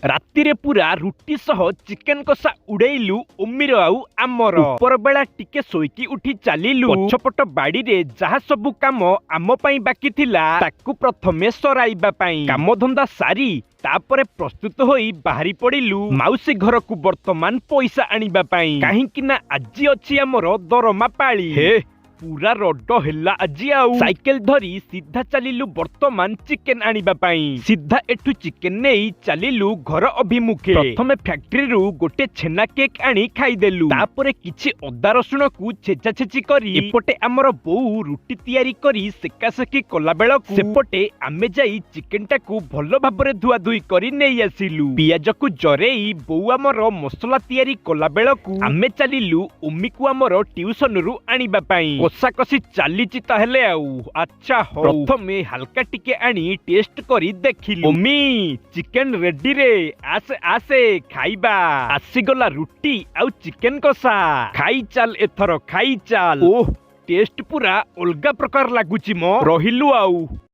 ରାତିରେ ପୁରା ରୁଟି ସହ ଚିକେନ କଷା ଉଡେଇଲୁ ଓମିର ଆଉ ଆମର। ଉପର ବେଳା ଟିକେ ଶୋଇକି ଉଠି ଚାଲିଲୁ। ପଛପଟ ବାଡିରେ ଯାହା ସବୁ କାମ ଆମ ପାଇଁ ବାକି ଥିଲା ତାକୁ ପ୍ରଥମେ ସରାଇବା ପାଇଁ କାମଧନ୍ଦା ସାରି ତାପରେ ପ୍ରସ୍ତୁତ ହୋଇ ବାହାରି ପଡିଲୁ ମାଉସୀ ଘରକୁ ବର୍ତ୍ତମାନ ପଇସା ଆଣିବା ପାଇଁ। କାହିଁକି ନା ଆଜି ଅଛି ଆମର ଦରମା ପାଳି। ପୁରା ରଡ ହେଲା ଆଜି ଆଉ। ସାଇକେଲ ଧରି ସିଧା ଚାଲିଲୁ ବର୍ତ୍ତମାନ ଚିକେନ ଆଣିବା ପାଇଁ। ସିଧା ଏଠୁ ଚିକେନ ନେଇ ଚାଲିଲୁ ଘର ଅଭିମୁଖେ। ପ୍ରଥମେ ଫ୍ୟାକ୍ଟ୍ରିରୁ ଗୋଟେ ଛେନା କେକ୍ ଆଣି ଖାଇଦେଲୁ। ତାପରେ କିଛି ଅଦା ରସୁଣକୁ ଛେଚା ଛେଚି କରି ଏପଟେ ଆମର ବୋଉ ରୁଟି ତିଆରି କରି ସେକା ସେକି କଲା ବେଳକୁ ସେପଟେ ଆମେ ଯାଇ ଚିକେନ ଟାକୁ ଭଲ ଭାବରେ ଧୁଆ ଧୁଇ କରି ନେଇ ଆସିଲୁ। ପିଆଜକୁ ଜରେଇ ବୋଉ ଆମର ମସଲା ତିଆରି କଲା ବେଳକୁ ଆମେ ଚାଲିଲୁ ଓମିକୁ ଆମର ଟ୍ୟୁସନରୁ ଆଣିବା ପାଇଁ। କଷାକଷି ଚାଲିଛି ତାହେଲେ ଆଉ। ଆଚ୍ଛା ହଉ, ପ୍ରଥମେ ହାଲକା ଟିକେ ଆଣି ଟେଷ୍ଟ କରି ଦେଖିଲୁ। ଓମି, ଚିକେନ ରେଡି ରେ, ଆସେ ଆସେ ଖାଇବା। ଆସିଗଲା ରୁଟି ଆଉ ଚିକେନ କଷା। ଖାଇ ଚାଲ ଏଥର, ଖାଇ ଚାଲ। ଓହ, ଟେଷ୍ଟ ପୁରା ଅଲଗା ପ୍ରକାର ଲାଗୁଛି ମ। ରହିଲୁ ଆଉ।